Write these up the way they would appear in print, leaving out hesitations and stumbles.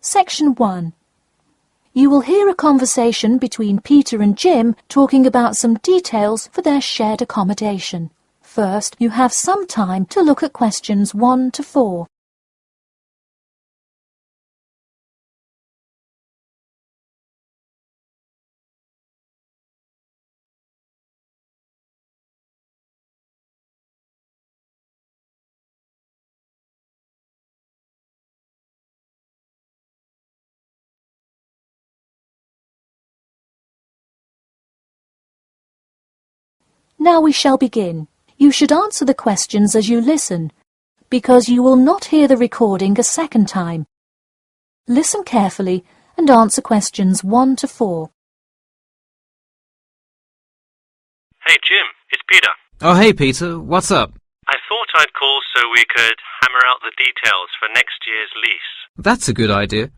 Section 1. You will hear a conversation between Peter and Jim talking about some details for their shared accommodation. First, you have some time to look at questions 1 to 4. Now we shall begin. You should answer the questions as you listen, because you will not hear the recording a second time. Listen carefully and answer questions 1 to 4. Hey Jim, it's Peter. Oh hey Peter, what's up? I thought I'd call so we could hammer out the details for next year's lease. That's a good idea.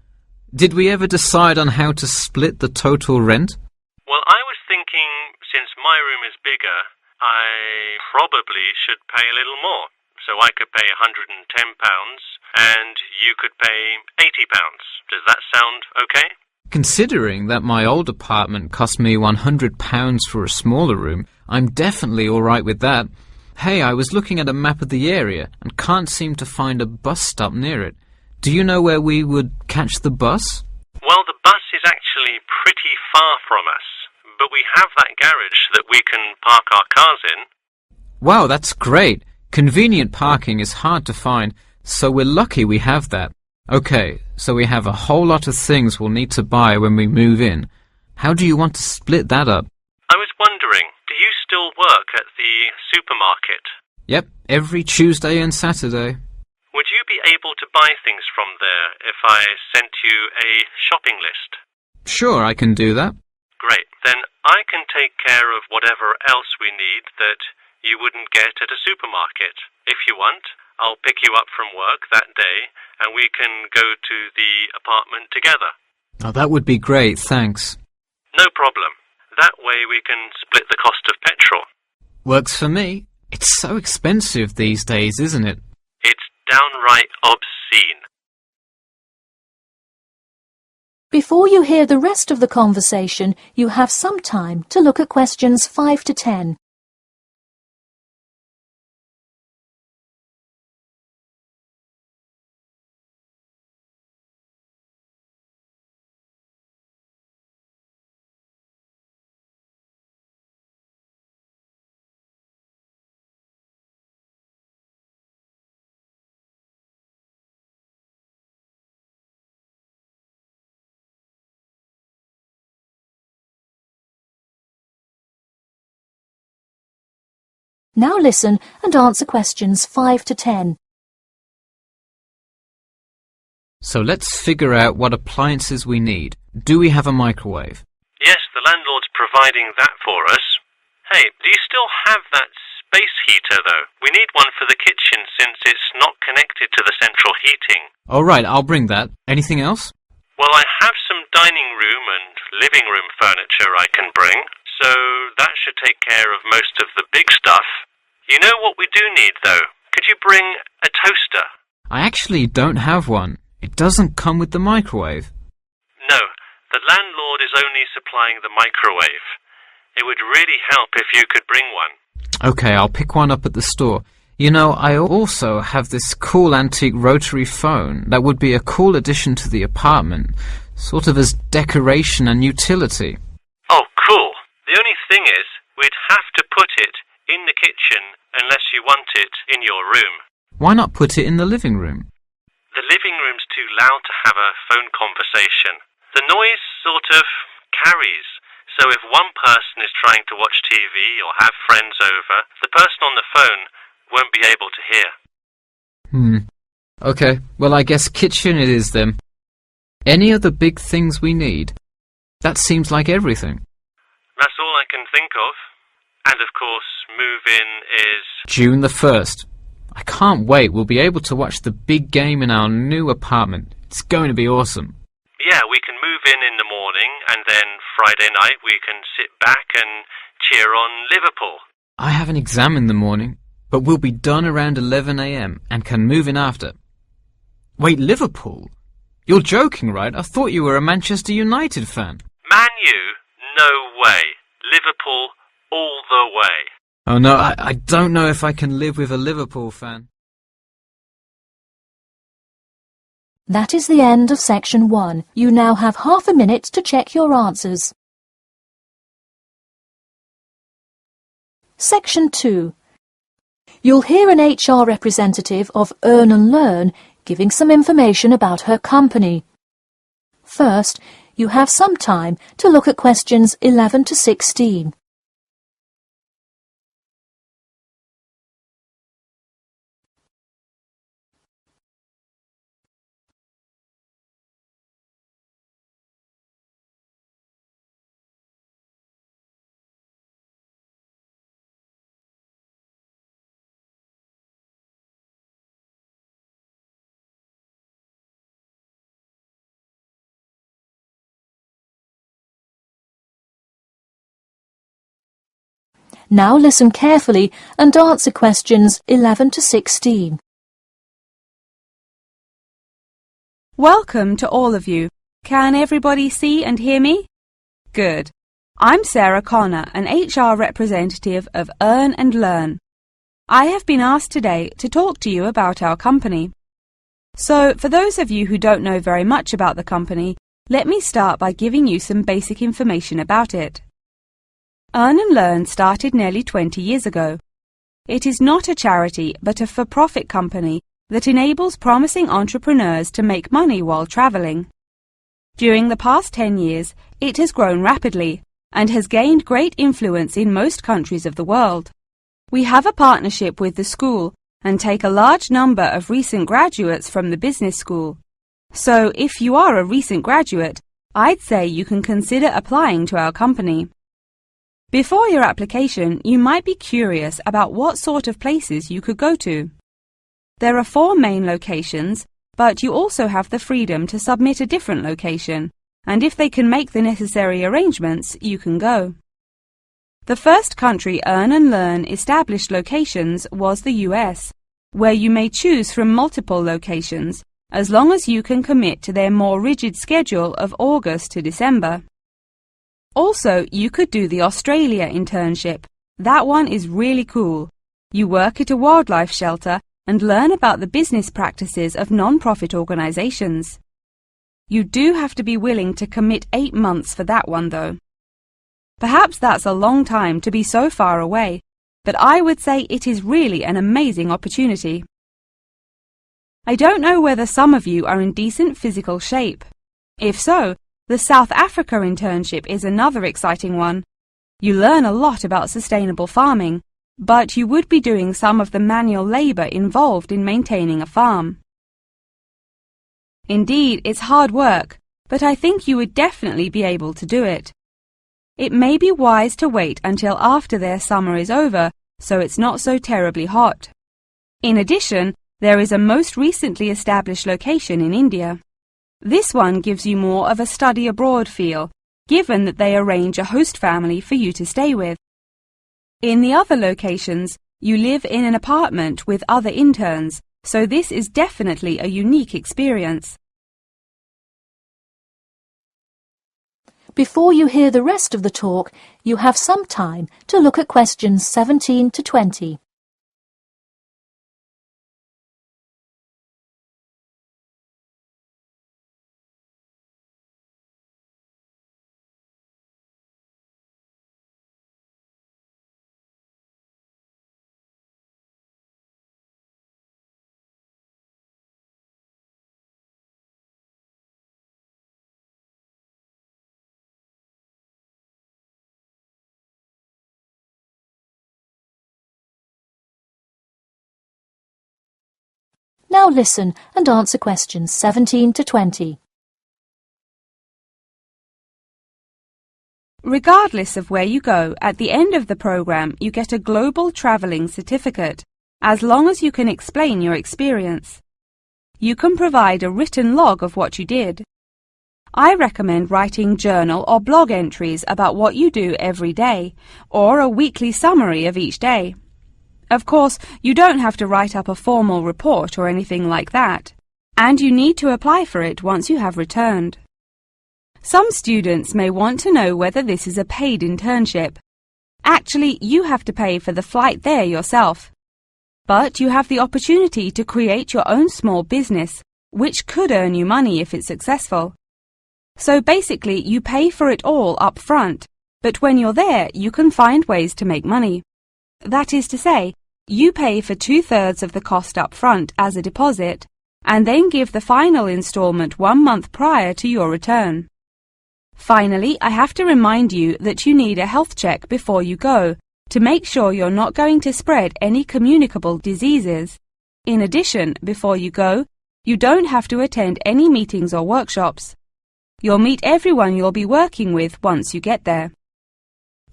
Did we ever decide on how to split the total rent? Well, I was thinking, since my room is bigger, I probably should pay a little more. So I could pay £110 and you could pay £80. Does that sound okay? Considering that my old apartment cost me £100 for a smaller room, I'm definitely alright with that. Hey, I was looking at a map of the area and can't seem to find a bus stop near it. Do you know where we would catch the bus? Well, the bus is actually pretty far from us, but we have that garage that we can park our cars in. Wow, that's great. Convenient parking is hard to find, so we're lucky we have that. Okay, so we have a whole lot of things we'll need to buy when we move in. How do you want to split that up? I was wondering, do you still work at the supermarket? Yep, every Tuesday and Saturday. Would you be able to buy things from there if I sent you a shopping list? Sure, I can do that. Great. Then I can take care of whatever else we need that you wouldn't get at a supermarket. If you want, I'll pick you up from work that day and we can go to the apartment together. Oh, that would be great, thanks. No problem. That way we can split the cost of petrol. Works for me. It's so expensive these days, isn't it? It's downright obscene. Before you hear the rest of the conversation, you have some time to look at questions 5 to 10. Now listen and answer questions 5 to 10. So let's figure out what appliances we need. Do we have a microwave? Yes, the landlord's providing that for us. Hey, do you still have that space heater, though? We need one for the kitchen since it's not connected to the central heating. All right, I'll bring that. Anything else? Well, I have some dining room and living room furniture I can bring, so that should take care of most of the big stuff. You know what we do need, though? Could you bring a toaster? I actually don't have one. It doesn't come with the microwave. No, the landlord is only supplying the microwave. It would really help if you could bring one. Okay, I'll pick one up at the store. You know, I also have this cool antique rotary phone that would be a cool addition to the apartment, sort of as decoration and utility. Oh, cool. The only thing is, we'd have to put it in the kitchen unless you want it in your room. Why not put it in the living room? The living room's too loud to have a phone conversation. The noise sort of carries, so if one person is trying to watch TV or have friends over, the person on the phone won't be able to hear. Okay, well I guess kitchen it is then. Any other big things we need? That seems like everything. That's all I can think of. And of course, move-in is June the 1st. I can't wait. We'll be able to watch the big game in our new apartment. It's going to be awesome. Yeah, we can move in the morning, and then Friday night we can sit back and cheer on Liverpool. I have an exam in the morning, but we'll be done around 11 a.m. and can move in after. Wait, Liverpool? You're joking, right? I thought you were a Manchester United fan. Man U? No way. Liverpool all the way. Oh no, I don't know if I can live with a Liverpool fan. That is the end of section 1. You now have half a minute to check your answers. Section 2. You'll hear an HR representative of Earn and Learn giving some information about her company. First, you have some time to look at questions 11 to 16. Now listen carefully and answer questions 11 to 16. Welcome to all of you. Can everybody see and hear me? Good. I'm Sarah Connor, an HR representative of Earn and Learn. I have been asked today to talk to you about our company. So, for those of you who don't know very much about the company, let me start by giving you some basic information about it. Earn and Learn started nearly 20 years ago. It is not a charity, but a for-profit company that enables promising entrepreneurs to make money while traveling. During the past 10 years, it has grown rapidly and has gained great influence in most countries of the world. We have a partnership with the school and take a large number of recent graduates from the business school. So, if you are a recent graduate, I'd say you can consider applying to our company. Before your application, you might be curious about what sort of places you could go to. There are 4 main locations, but you also have the freedom to submit a different location, and if they can make the necessary arrangements, you can go. The first country Earn and Learn established locations was the US, where you may choose from multiple locations, as long as you can commit to their more rigid schedule of August to December. Also, you could do the Australia internship. That one is really cool. You work at a wildlife shelter and learn about the business practices of non-profit organizations. You do have to be willing to commit 8 months for that one, though. Perhaps that's a long time to be so far away, but I would say it is really an amazing opportunity. I don't know whether some of you are in decent physical shape. If so, the South Africa internship is another exciting one. You learn a lot about sustainable farming, but you would be doing some of the manual labor involved in maintaining a farm. Indeed, it's hard work, but I think you would definitely be able to do it. It may be wise to wait until after their summer is over, so it's not so terribly hot. In addition, there is a most recently established location in India. This one gives you more of a study abroad feel, given that they arrange a host family for you to stay with. In the other locations, you live in an apartment with other interns, so this is definitely a unique experience. Before you hear the rest of the talk, you have some time to look at questions 17 to 20. Now listen and answer questions 17 to 20. Regardless of where you go, at the end of the program you get a global traveling certificate, as long as you can explain your experience. You can provide a written log of what you did. I recommend writing journal or blog entries about what you do every day, or a weekly summary of each day. Of course, you don't have to write up a formal report or anything like that. and you need to apply for it once you have returned. Some students may want to know whether this is a paid internship. Actually, you have to pay for the flight there yourself. But you have the opportunity to create your own small business, which could earn you money if it's successful. So basically, you pay for it all up front, but when you're there, you can find ways to make money. That is to say, you pay for 2/3 of the cost up front as a deposit, and then give the final installment 1 month prior to your return. Finally, I have to remind you that you need a health check before you go, to make sure you're not going to spread any communicable diseases. In addition, before you go, you don't have to attend any meetings or workshops. You'll meet everyone you'll be working with once you get there.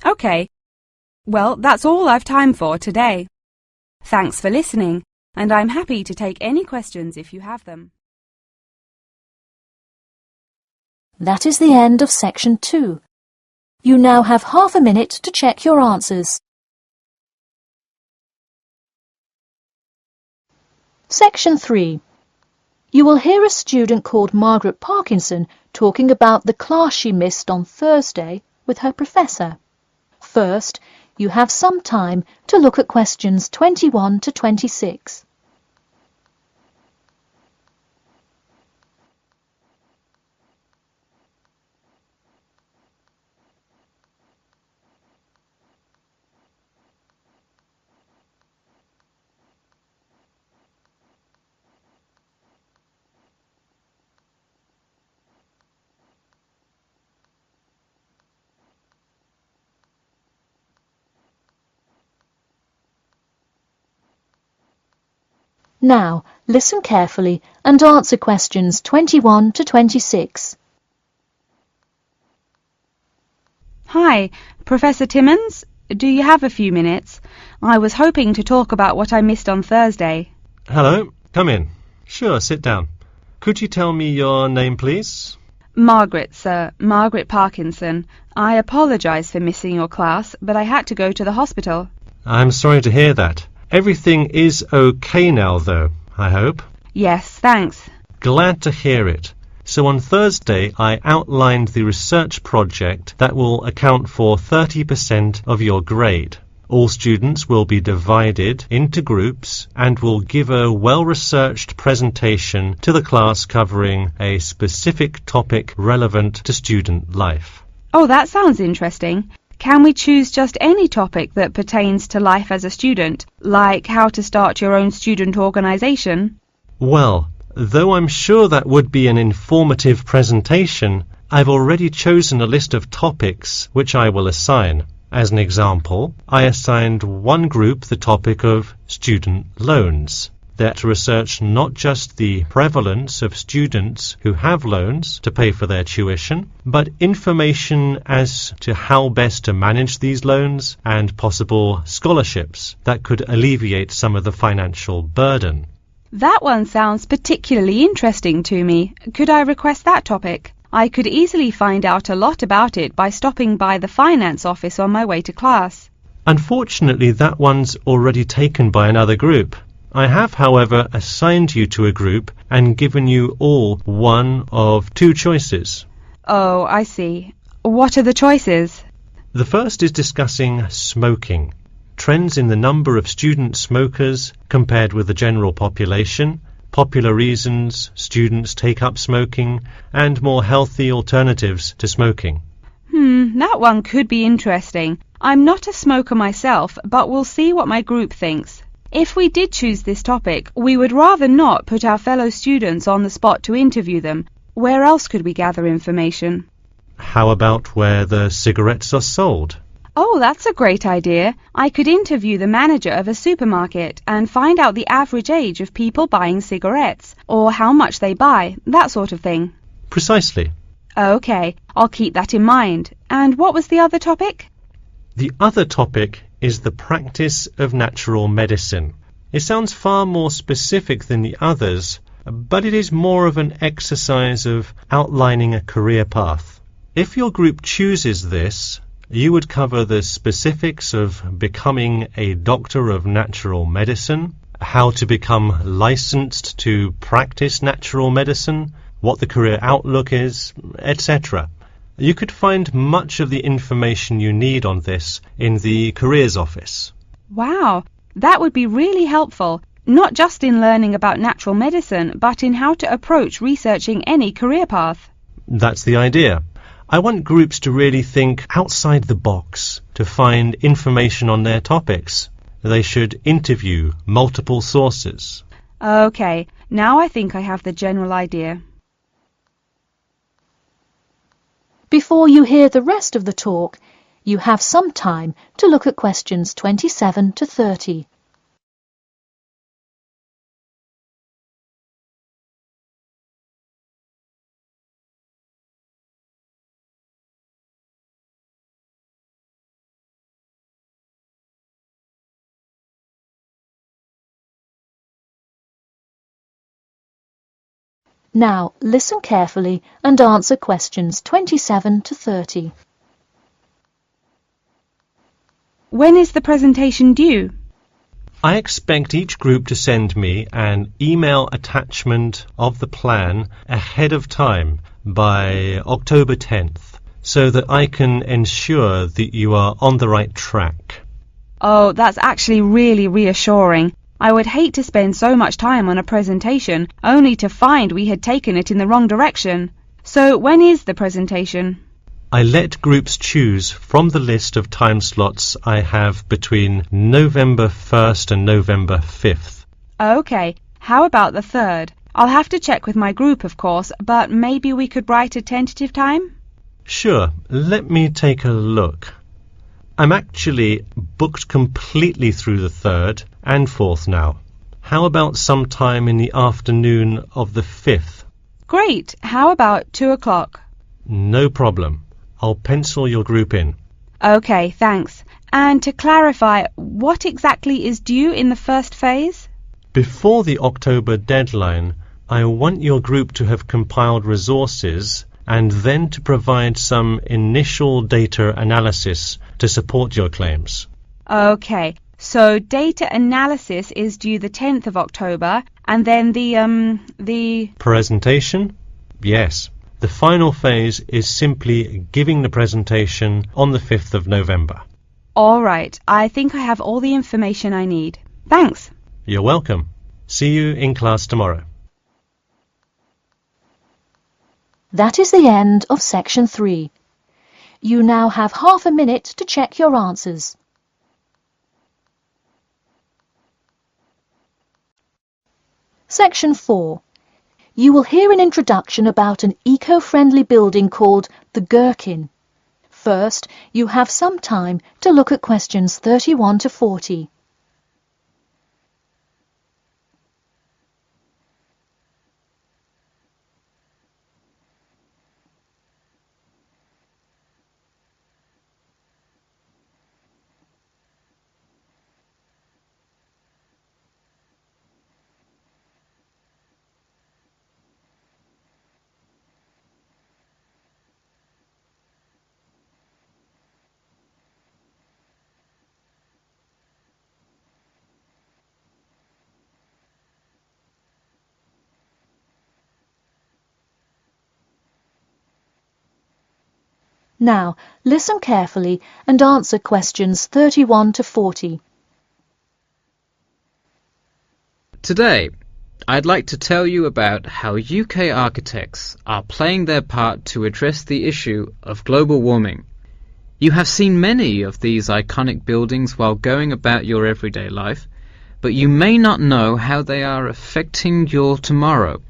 Okay, well, that's all I've time for today. Thanks for listening, and I'm happy to take any questions if you have them. That is the end of section 2. You now have half a minute to check your answers. Section 3. You will hear a student called Margaret Parkinson talking about the class she missed on Thursday with her professor. First, you have some time to look at questions 21 to 26. Now, listen carefully and answer questions 21 to 26. Hi, Professor Timmons. Do you have a few minutes? I was hoping to talk about what I missed on Thursday. Hello, come in. Sure, sit down. Could you tell me your name, please? Margaret, sir. Margaret Parkinson. I apologise for missing your class, but I had to go to the hospital. I'm sorry to hear that. Everything is okay now, though, I hope? Yes, thanks. Glad to hear it. So on Thursday, I outlined the research project that will account for 30% of your grade. All students will be divided into groups and will give a well-researched presentation to the class covering a specific topic relevant to student life. Oh, that sounds interesting. Can we choose just any topic that pertains to life as a student, like how to start your own student organisation? Well, though I'm sure that would be an informative presentation, I've already chosen a list of topics which I will assign. As an example, I assigned one group the topic of student loans. They're to research not just the prevalence of students who have loans to pay for their tuition, but information as to how best to manage these loans and possible scholarships that could alleviate some of the financial burden. That one sounds particularly interesting to me. Could I request that topic? I could easily find out a lot about it by stopping by the finance office on my way to class. Unfortunately, that one's already taken by another group. I have, however, assigned you to a group and given you all one of 2 choices. Oh, I see. What are the choices? The first is discussing smoking, trends in the number of student smokers compared with the general population, popular reasons students take up smoking, and more healthy alternatives to smoking. That one could be interesting. I'm not a smoker myself, but we'll see what my group thinks. If we did choose this topic, we would rather not put our fellow students on the spot to interview them. Where else could we gather information? How about where the cigarettes are sold? Oh, that's a great idea. I could interview the manager of a supermarket and find out the average age of people buying cigarettes, or how much they buy, that sort of thing. Precisely. Okay, I'll keep that in mind. And what was the other topic? The other topic is the practice of natural medicine. It sounds far more specific than the others, but it is more of an exercise of outlining a career path. If your group chooses this, you would cover the specifics of becoming a doctor of natural medicine how to become licensed to practice natural medicine, what the career outlook is, etc. You could find much of the information you need on this in the Careers Office. Wow, that would be really helpful, not just in learning about natural medicine, but in how to approach researching any career path. That's the idea. I want groups to really think outside the box to find information on their topics. They should interview multiple sources. Okay, now I think I have the general idea. Before you hear the rest of the talk, you have some time to look at questions 27 to 30. Now, listen carefully and answer questions 27 to 30. When is the presentation due? I expect each group to send me an email attachment of the plan ahead of time by October 10th, so that I can ensure that you are on the right track. Oh, that's actually really reassuring. I would hate to spend so much time on a presentation only to find we had taken it in the wrong direction. So when is the presentation? I let groups choose from the list of time slots I have between November 1st and November 5th. Okay, how about the 3rd? I'll have to check with my group, of course, but maybe we could write a tentative time? Sure, let me take a look. I'm actually booked completely through the 3rd and 4th now. How about sometime in the afternoon of the 5th? Great. How about 2 o'clock? No problem. I'll pencil your group in. Okay, thanks. And to clarify, what exactly is due in the first phase? Before the October deadline, I want your group to have compiled resources and then to provide some initial data analysis to support your claims. Okay, so data analysis is due the 10th of October, and then the Presentation? Yes. The final phase is simply giving the presentation on the 5th of November. All right, I think I have all the information I need. Thanks. You're welcome. See you in class tomorrow. That is the end of section 3. You now have half a minute to check your answers. Section 4. You will hear an introduction about an eco-friendly building called the Gherkin. First, you have some time to look at questions 31 to 40. Now, listen carefully and answer questions 31 to 40. Today, I'd like to tell you about how UK architects are playing their part to address the issue of global warming. You have seen many of these iconic buildings while going about your everyday life, but you may not know how they are affecting your tomorrow.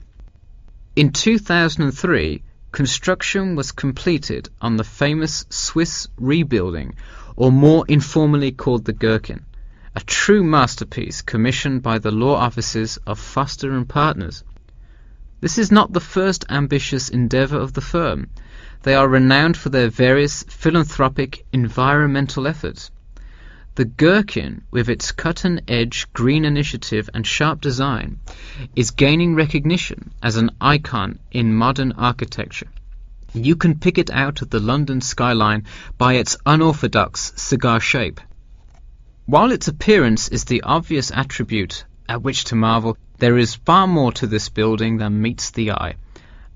In 2003, construction was completed on the famous Swiss rebuilding, or more informally called the Gherkin, a true masterpiece commissioned by the law offices of Foster and Partners. This is not the first ambitious endeavour of the firm. They are renowned for their various philanthropic environmental efforts. The Gherkin, with its cut-and-edge green initiative and sharp design, is gaining recognition as an icon in modern architecture. You can pick it out of the London skyline by its unorthodox cigar shape. While its appearance is the obvious attribute at which to marvel. There is far more to this building than meets the eye.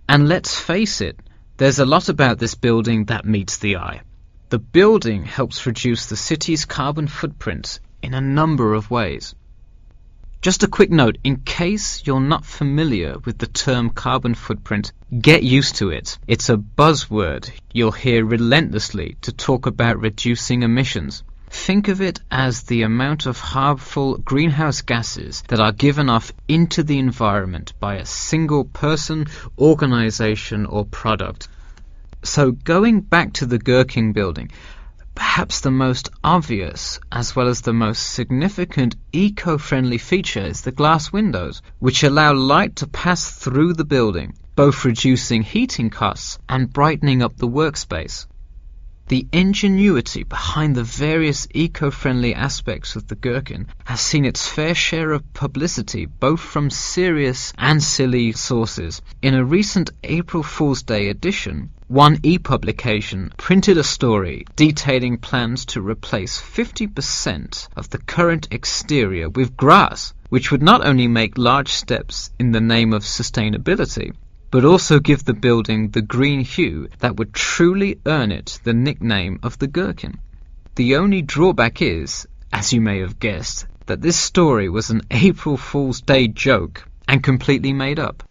And let's face it, there's a lot about this building that meets the eye. The building helps reduce the city's carbon footprint in a number of ways. Just a quick note, in case you're not familiar with the term carbon footprint, get used to it. It's a buzzword you'll hear relentlessly to talk about reducing emissions. Think of it as the amount of harmful greenhouse gases that are given off into the environment by a single person, organization, or product. So going back to the Gherkin building, perhaps the most obvious as well as the most significant eco-friendly feature is the glass windows, which allow light to pass through the building, both reducing heating costs and brightening up the workspace. The ingenuity behind the various eco-friendly aspects of the Gherkin has seen its fair share of publicity, both from serious and silly sources. In a recent April Fool's Day edition, one e-publication printed a story detailing plans to replace 50% of the current exterior with grass, which would not only make large steps in the name of sustainability, but also give the building the green hue that would truly earn it the nickname of the Gherkin. The only drawback is, as you may have guessed, that this story was an April Fool's Day joke and completely made up.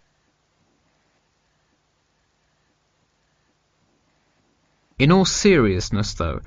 In all seriousness, though,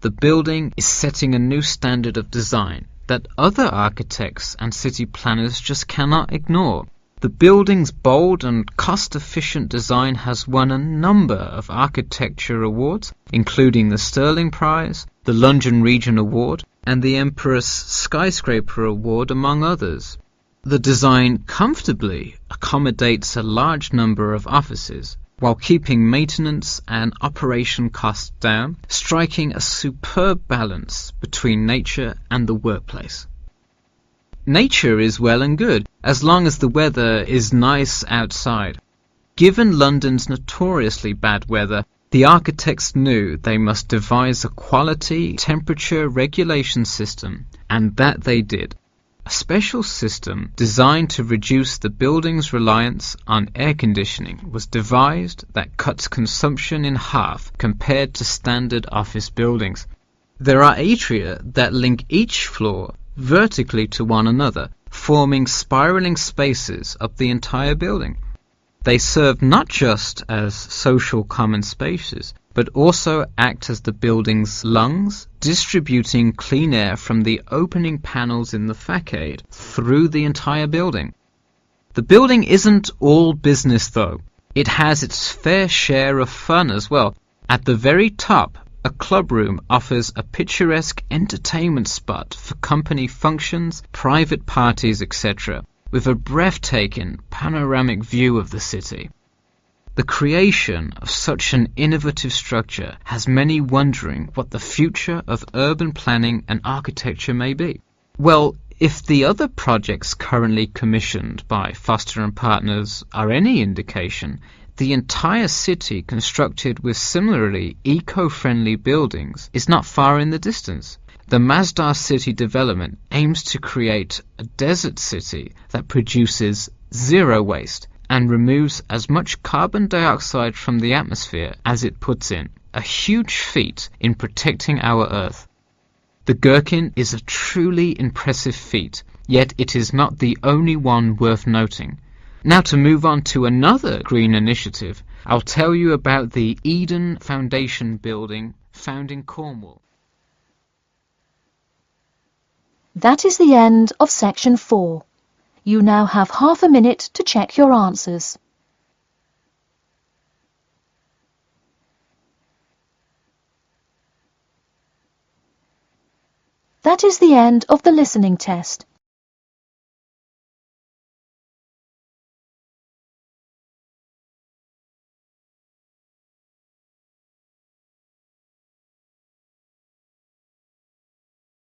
the building is setting a new standard of design that other architects and city planners just cannot ignore. The building's bold and cost-efficient design has won a number of architecture awards, including the Stirling Prize, the London Region Award, and the Empress Skyscraper Award, among others. The design comfortably accommodates a large number of offices, while keeping maintenance and operation costs down, striking a superb balance between nature and the workplace. Nature is well and good, as long as the weather is nice outside. Given London's notoriously bad weather, the architects knew they must devise a quality temperature regulation system, and that they did. A special system designed to reduce the building's reliance on air conditioning was devised that cuts consumption in half compared to standard office buildings. There are atria that link each floor vertically to one another, forming spiraling spaces up the entire building. They serve not just as social common spaces, but also act as the building's lungs, distributing clean air from the opening panels in the facade through the entire building. The building isn't all business, though. It has its fair share of fun as well. At the very top, a club room offers a picturesque entertainment spot for company functions, private parties, etc., with a breathtaking panoramic view of the city. The creation of such an innovative structure has many wondering what the future of urban planning and architecture may be. Well, if the other projects currently commissioned by Foster and Partners are any indication, the entire city constructed with similarly eco-friendly buildings is not far in the distance. The Masdar City development aims to create a desert city that produces zero waste and removes as much carbon dioxide from the atmosphere as it puts in, a huge feat in protecting our Earth. The Gherkin is a truly impressive feat, yet it is not the only one worth noting. Now, to move on to another green initiative, I'll tell you about the Eden Foundation building found in Cornwall. That is the end of section 4. You now have half a minute to check your answers. That is the end of the listening test.